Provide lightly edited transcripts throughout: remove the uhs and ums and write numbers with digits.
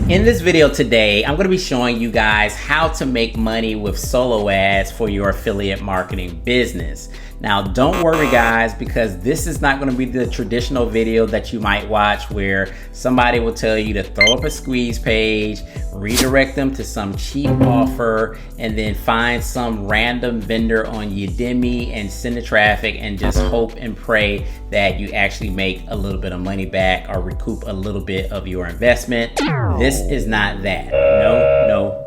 In this video today, I'm going to be showing you guys how to make money with solo ads for your affiliate marketing business. Now, don't worry guys, because this is not going to be the traditional video that you might watch where somebody will tell you to throw up a squeeze page, redirect them to some cheap offer, and then find some random vendor on Udemy and send the traffic and just hope and pray that you actually make a little bit of money back or recoup a little bit of your investment. This is not that. No.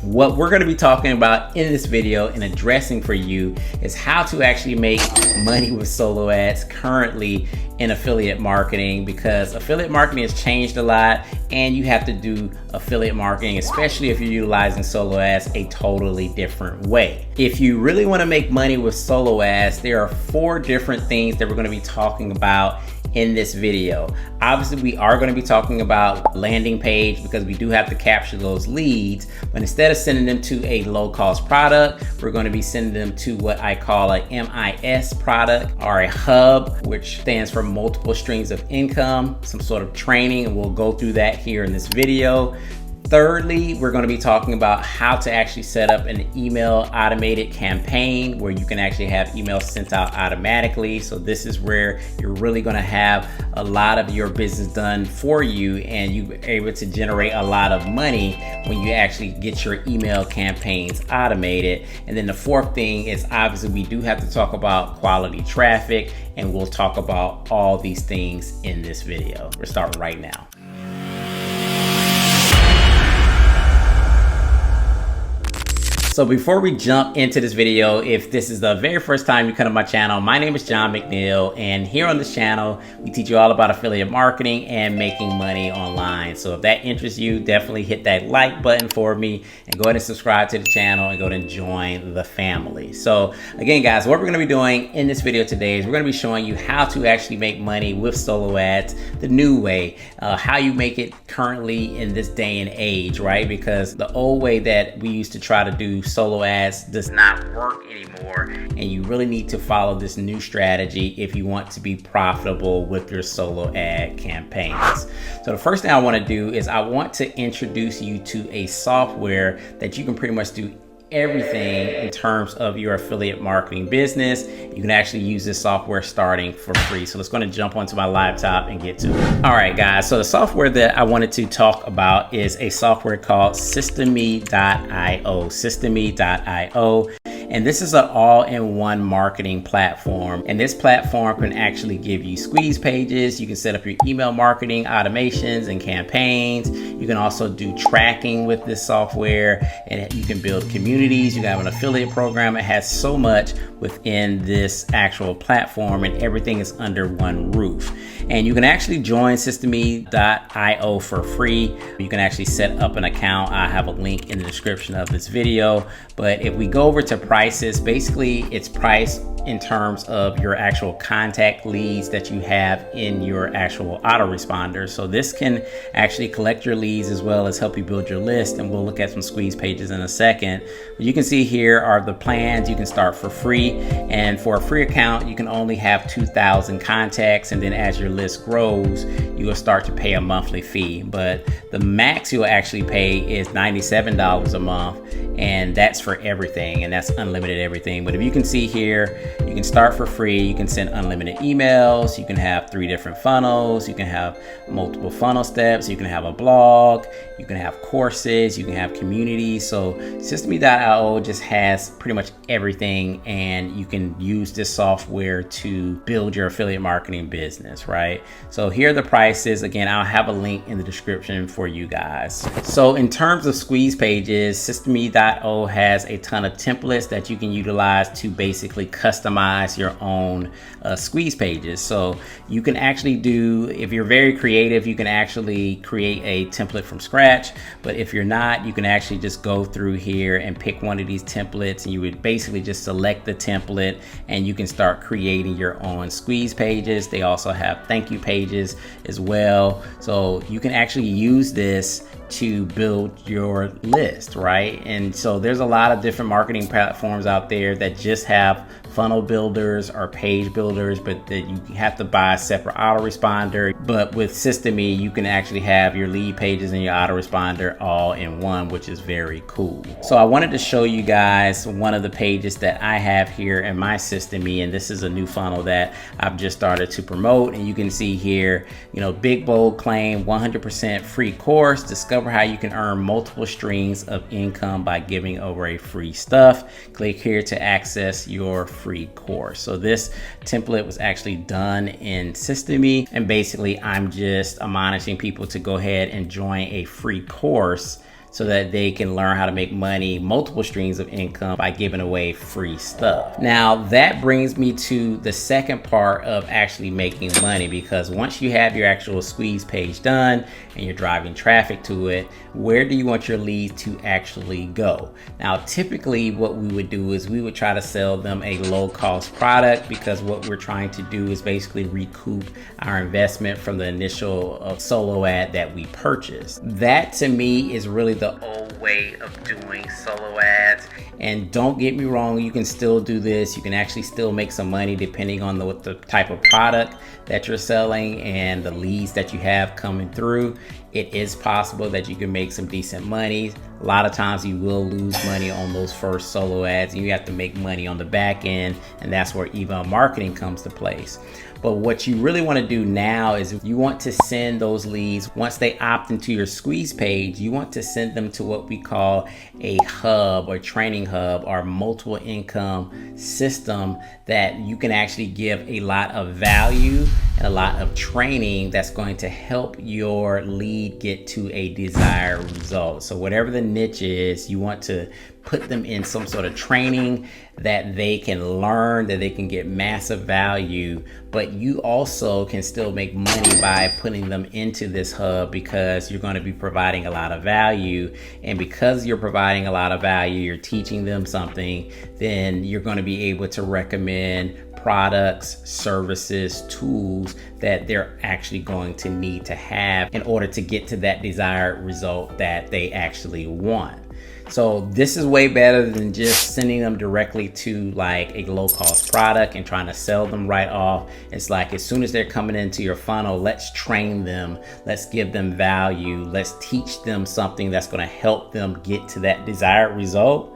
What we're going to be talking about in this video and addressing for you is how to actually make money with solo ads currently in affiliate marketing, because affiliate marketing has changed a lot and you have to do affiliate marketing, especially if you're utilizing solo ads, a totally different way. If you really want to make money with solo ads, there are 4 different things that we're going to be talking about in this video. Obviously, we are going to be talking about landing page because we do have to capture those leads, but instead of sending them to a low-cost product, we're going to be sending them to what I call a MIS product, or a hub, which stands for multiple streams of income, some sort of training, and we'll go through that here in this video. Thirdly, we're going to be talking about how to actually set up an email automated campaign where you can actually have emails sent out automatically. So this is where you're really going to have a lot of your business done for you and you're able to generate a lot of money when you actually get your email campaigns automated. And then the 4th thing is, obviously we do have to talk about quality traffic, and we'll talk about all these things in this video. We're starting right now. So before we jump into this video, if this is the very first time you come to my channel, my name is John McNeil, and here on this channel, we teach you all about affiliate marketing and making money online. So if that interests you, definitely hit that like button for me and go ahead and subscribe to the channel and go ahead and join the family. So again, guys, what we're gonna be doing in this video today is we're gonna be showing you how to actually make money with solo ads, the new way, how you make it currently in this day and age, right? Because the old way that we used to try to do solo ads does not work anymore, and you really need to follow this new strategy if you want to be profitable with your solo ad campaigns. So the first thing I want to do is I want to introduce you to a software that you can pretty much do everything in terms of your affiliate marketing business. You can actually use this software starting for free. So let's go and jump onto my laptop and get to it. All right, guys. So the software that I wanted to talk about is a software called Systeme.io. Systeme.io. And this is an all-in-one marketing platform. And this platform can actually give you squeeze pages. You can set up your email marketing automations and campaigns. You can also do tracking with this software, and you can build communities. You can have an affiliate program. It has so much within this actual platform, and everything is under one roof. And you can actually join Systeme.io for free. You can actually set up an account. I have a link in the description of this video. But if we go over to prices, basically it's priced in terms of your actual contact leads that you have in your actual autoresponder. So this can actually collect your leads as well as help you build your list, and we'll look at some squeeze pages in a second. But you can see here are the plans. You can start for free, and for a free account you can only have 2,000 contacts, and then as your list grows you will start to pay a monthly fee. But the max you'll actually pay is $97 a month, and that's for everything, and that's unlimited everything. But if you can see here, you can start for free. You can send unlimited emails. You can have 3 different funnels. You can have multiple funnel steps. You can have a blog. You can have courses. You can have communities. So Systeme.io just has pretty much everything, and you can use this software to build your affiliate marketing business, right? So here are the prices. Again, I'll have a link in the description for you guys. So in terms of squeeze pages, Systeme.io has a ton of templates that you can utilize to basically customize your own squeeze pages. So you can actually do, if you're very creative, you can actually create a template from scratch. But if you're not, you can actually just go through here and pick one of these templates, and you would basically just select the template and you can start creating your own squeeze pages. They also have thank you pages as well. So you can actually use this to build your list, right? And so there's a lot of different marketing platforms out there that just have funnel builders or page builders, but that you have to buy a separate autoresponder. But with Systeme, you can actually have your lead pages and your autoresponder all in one, which is very cool. So I wanted to show you guys one of the pages that I have here in my Systeme, and this is a new funnel that I've just started to promote. And you can see here, you know, big bold claim, 100% free course. Discover how you can earn multiple streams of income by giving away free stuff. Click here to access your free course. So this template was actually done in Systeme, and basically I'm just admonishing people to go ahead and join a free course so that they can learn how to make money, multiple streams of income by giving away free stuff. Now that brings me to the second part of actually making money, because once you have your actual squeeze page done and you're driving traffic to it, where do you want your leads to actually go? Now, typically what we would do is we would try to sell them a low cost product, because what we're trying to do is basically recoup our investment from the initial solo ad that we purchased. That to me is really the old way of doing solo ads. And don't get me wrong, you can still do this. You can actually still make some money depending on the type of product that you're selling and the leads that you have coming through. It is possible that you can make some decent money. A lot of times you will lose money on those first solo ads, and you have to make money on the back end, and that's where email marketing comes to place. But what you really want to do now is you want to send those leads, once they opt into your squeeze page, you want to send them to what we call a hub or training hub or multiple income system that you can actually give a lot of value and a lot of training that's going to help your lead get to a desired result. So whatever the niche is, you want to put them in some sort of training that they can learn, that they can get massive value, but you also can still make money by putting them into this hub, because you're going to be providing a lot of value. And because you're providing a lot of value, you're teaching them something, then you're going to be able to recommend products, services, tools that they're actually going to need to have in order to get to that desired result that they actually want. So this is way better than just sending them directly to like a low cost product and trying to sell them right off. It's like, as soon as they're coming into your funnel, let's train them, let's give them value, let's teach them something that's going to help them get to that desired result.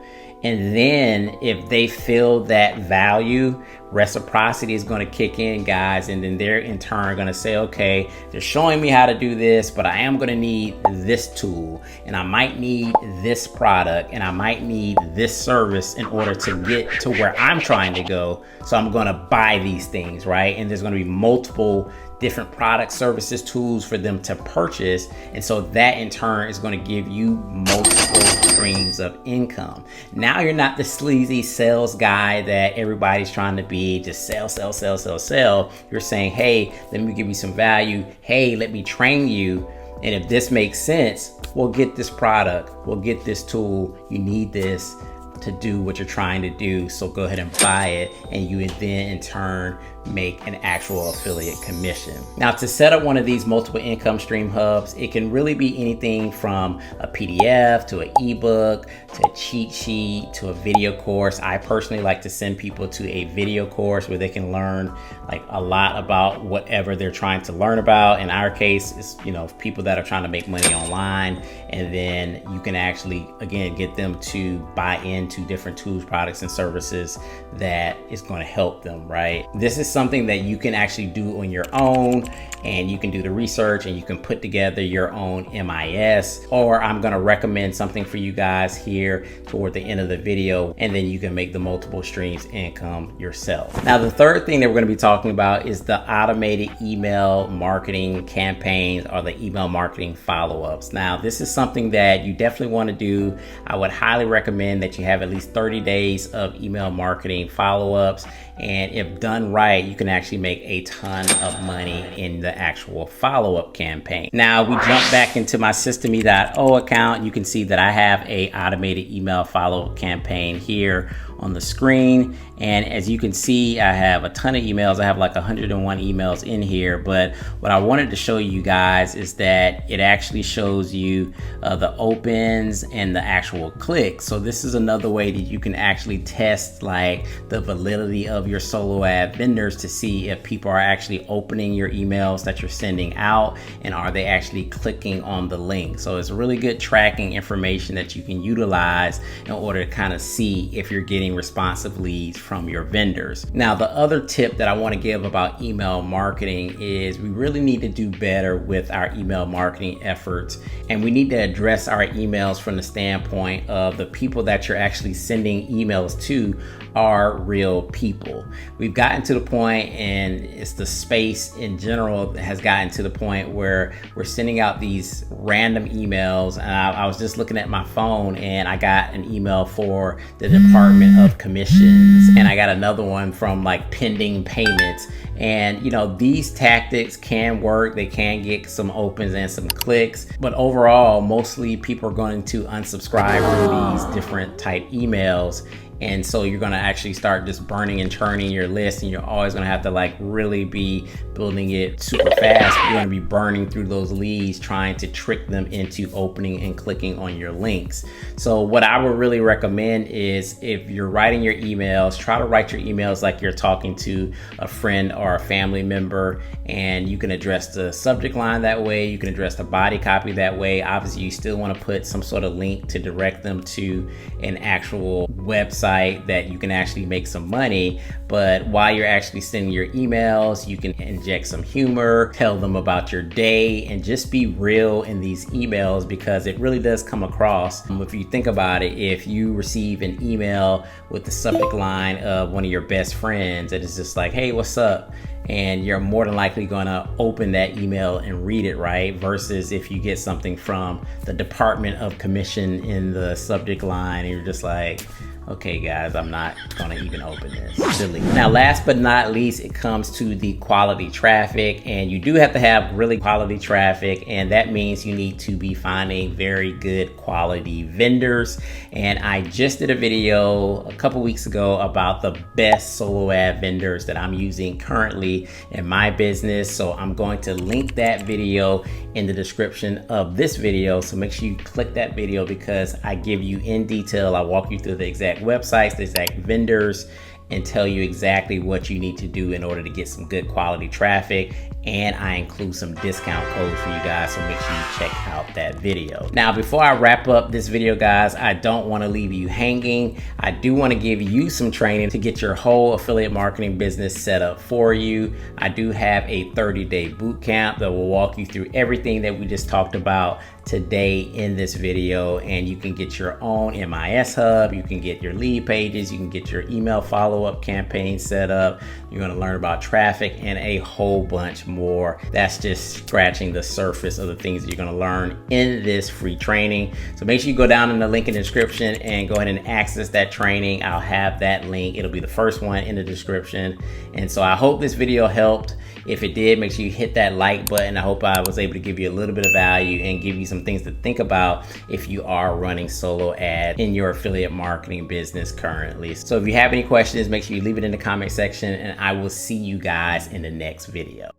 And then if they feel that value, reciprocity is going to kick in, guys, and then they're in turn going to say, okay, they're showing me how to do this, but I am going to need this tool, and I might need this product, and I might need this service in order to get to where I'm trying to go. So I'm going to buy these things, right? And there's going to be multiple different products, services, tools for them to purchase. And so that in turn is going to give you multiple streams of income. Now you're not the sleazy sales guy that everybody's trying to be, just sell, sell, sell, sell, sell. You're saying, hey, let me give you some value. Hey, let me train you. And if this makes sense, we'll get this product, we'll get this tool. You need this to do what you're trying to do, so go ahead and buy it, and you would then in turn make an actual affiliate commission. Now, to set up one of these multiple income stream hubs, it can really be anything from a PDF to an ebook to a cheat sheet to a video course. I personally like to send people to a video course where they can learn like a lot about whatever they're trying to learn about. In our case, it's, you know, people that are trying to make money online, and then you can actually again get them to buy into different tools, products, and services that is going to help them, right? This is something that you can actually do on your own, and you can do the research and you can put together your own MIS, or I'm going to recommend something for you guys here toward the end of the video, and then you can make the multiple streams income yourself. Now, the third thing that we're going to be talking about is the automated email marketing campaigns, or the email marketing follow-ups. Now, this is something that you definitely want to do. I would highly recommend that you have at least 30 days of email marketing follow-ups, and if done right, you can actually make a ton of money in the actual follow-up campaign. Now, we jump back into my Systeme.io account. You can see that I have a automated email follow-up campaign here on the screen. And as you can see, I have a ton of emails. I have like 101 emails in here, but what I wanted to show you guys is that it actually shows you the opens and the actual clicks. So this is another way that you can actually test like the validity of your solo ad vendors to see if people are actually opening your emails that you're sending out, and are they actually clicking on the link. So it's really good tracking information that you can utilize in order to kind of see if you're getting responsive leads from your vendors. Now, the other tip that I want to give about email marketing is we really need to do better with our email marketing efforts, and we need to address our emails from the standpoint of the people that you're actually sending emails to are real people. We've gotten to the point, and it's the space in general that has gotten to the point where we're sending out these random emails. And I was just looking at my phone and I got an email for the Department of Commissions, and I got another one from like pending payments. And you know, these tactics can work. They can get some opens and some clicks, but overall, mostly people are going to unsubscribe from these different type emails. And so you're going to actually start just burning and churning your list, and you're always going to have to like really be building it super fast. You're going to be burning through those leads, trying to trick them into opening and clicking on your links. So what I would really recommend is, if you're writing your emails, try to write your emails like you're talking to a friend or a family member, and you can address the subject line that way. You can address the body copy that way. Obviously, you still want to put some sort of link to direct them to an actual website that you can actually make some money. But while you're actually sending your emails, you can inject some humor, tell them about your day, and just be real in these emails, because it really does come across. If you think about it, if you receive an email with the subject line of one of your best friends that is just like, hey, what's up? And you're more than likely gonna open that email and read it, right? Versus if you get something from the Department of Commission in the subject line and you're just like, okay guys, I'm not gonna even open this. Delete. Now, last but not least, it comes to the quality traffic, and you do have to have really quality traffic, and that means you need to be finding very good quality vendors. And I just did a video a couple weeks ago about the best solo ad vendors that I'm using currently in my business. So I'm going to link that video in the description of this video. So make sure you click that video, because I give you in detail, I walk you through the exact websites, the exact vendors, and tell you exactly what you need to do in order to get some good quality traffic. And I include some discount codes for you guys, so make sure you check out that video. Now, before I wrap up this video, guys, I don't want to leave you hanging. I do want to give you some training to get your whole affiliate marketing business set up for you. I do have a 30-day boot camp that will walk you through everything that we just talked about today in this video, and you can get your own MIS hub, you can get your lead pages, you can get your email follow-up campaign set up. You're going to learn about traffic and a whole bunch more. That's just scratching the surface of the things that you're going to learn in this free training. So make sure you go down in the link in the description and go ahead and access that training. I'll have that link. It'll be the first one in the description. And so I hope this video helped. If it did, make sure you hit that like button. I hope I was able to give you a little bit of value and give you some things to think about if you are running solo ads in your affiliate marketing business currently. So if you have any questions, make sure you leave it in the comment section, and I will see you guys in the next video.